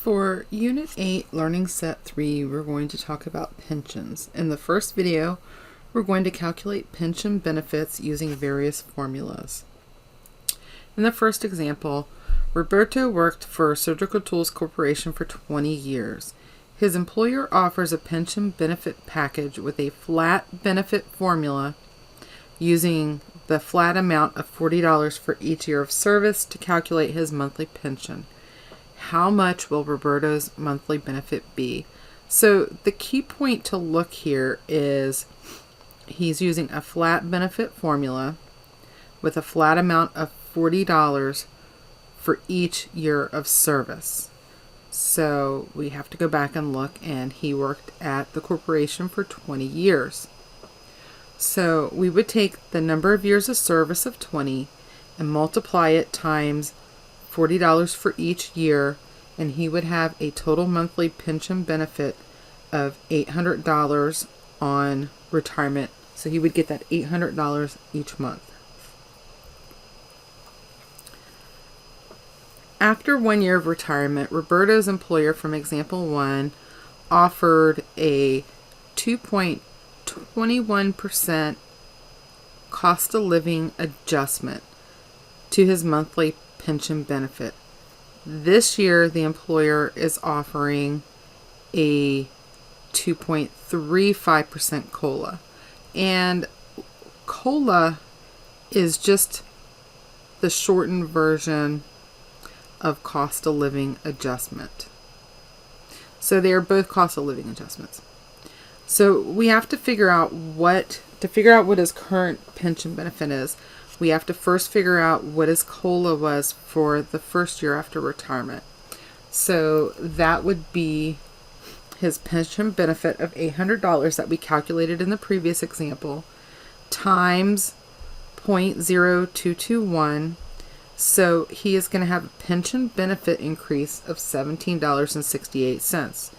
For Unit 8, Learning Set 3, we're going to talk about pensions. In the first video, we're going to calculate pension benefits using various formulas. In the first example, Roberto worked for Surgical Tools Corporation for 20 years. His employer offers a pension benefit package with a flat benefit formula using the flat amount of $40 for each year of service to calculate his monthly pension. How much will Roberto's monthly benefit be? So the key point to look here is he's using a flat benefit formula with a flat amount of $40 for each year of service. So we have to go back and look, and he worked at the corporation for 20 years. So we would take the number of years of service of 20 and multiply it times $40 for each year, and he would have a total monthly pension benefit of $800 on retirement. So he would get that $800 each month. After 1 year of retirement, Roberto's employer from example 1 offered a 2.21% cost of living adjustment to his monthly pension benefit. This year, the employer is offering a 2.35% COLA. And COLA is just the shortened version of cost of living adjustment. So they are both cost of living adjustments. So we have to figure out what his current pension benefit is. We have to first figure out what his COLA was for the first year after retirement. So that would be his pension benefit of $800 that we calculated in the previous example times 0.0221. So he is going to have a pension benefit increase of $17.68.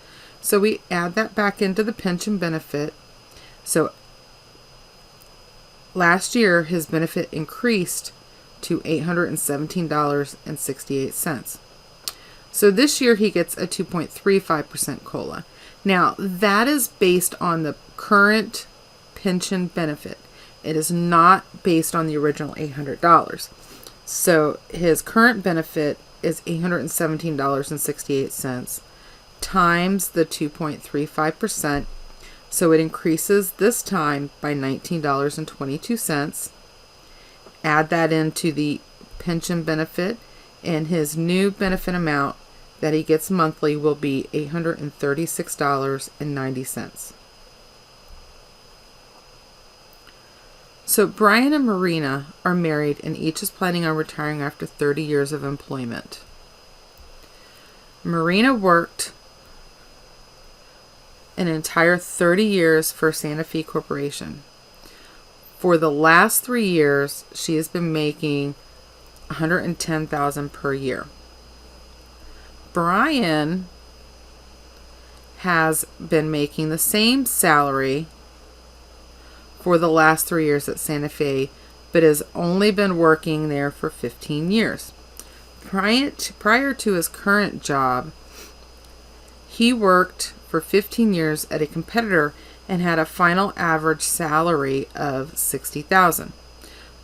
So we add that back into the pension benefit. So last year, his benefit increased to $817.68. So this year, he gets a 2.35% COLA. Now, that is based on the current pension benefit. It is not based on the original $800. So his current benefit is $817.68 times the 2.35%. So it increases this time by $19.22. Add that into the pension benefit, and his new benefit amount that he gets monthly will be $836.90. So Brian and Marina are married, and each is planning on retiring after 30 years of employment. Marina worked an entire 30 years for Santa Fe Corporation. For the last 3 years, she has been making $110,000 per year. Brian has been making the same salary for the last 3 years at Santa Fe, but has only been working there for 15 years. Prior to his current job, he worked for 15 years at a competitor and had a final average salary of $60,000.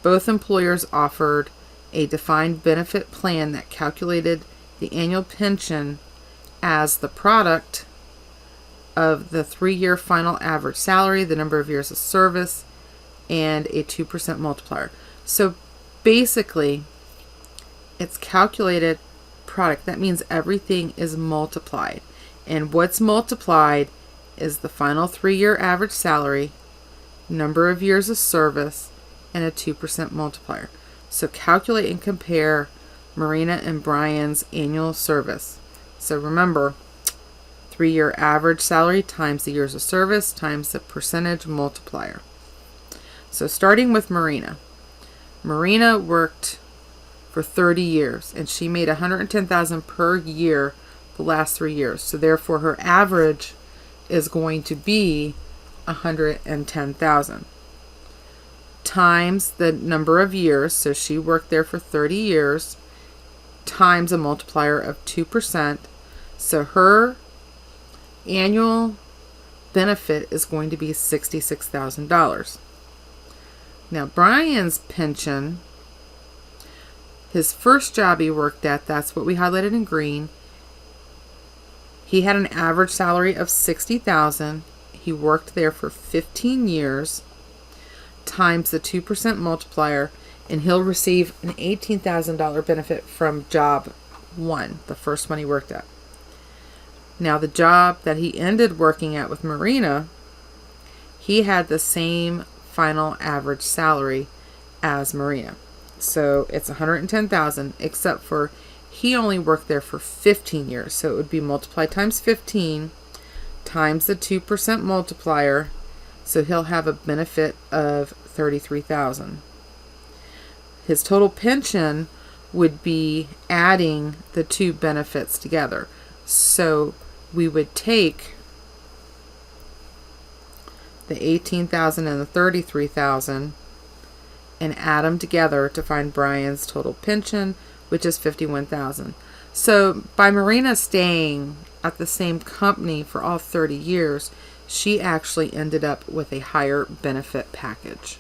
Both employers offered a defined benefit plan that calculated the annual pension as the product of the 3-year final average salary, the number of years of service, and a 2% multiplier. So basically, it's calculated product. That means everything is multiplied. And what's multiplied is the final 3-year average salary, number of years of service, and a 2% multiplier. So calculate and compare Marina and Brian's annual service. So remember, 3-year average salary times the years of service times the percentage multiplier. So starting with Marina. Marina worked for 30 years, and she made $110,000 per year the last 3 years. So therefore, her average is going to be $110,000 times the number of years. So she worked there for 30 years times a multiplier of 2%. So her annual benefit is going to be $66,000. Now, Brian's pension, his first job he worked at, that's what we highlighted in green. He had an average salary of $60,000. He worked there for 15 years, times the 2% multiplier, and he'll receive an $18,000 benefit from job 1, the first one he worked at. Now, the job that he ended working at with Marina, he had the same final average salary as Marina. So it's $110,000, except for he only worked there for 15 years. So it would be multiplied times 15 times the 2% multiplier. So he'll have a benefit of $33,000. His total pension would be adding the two benefits together. So we would take the $18,000 and the $33,000 and add them together to find Brian's total pension, which is $51,000. So by Marina staying at the same company for all 30 years, she actually ended up with a higher benefit package.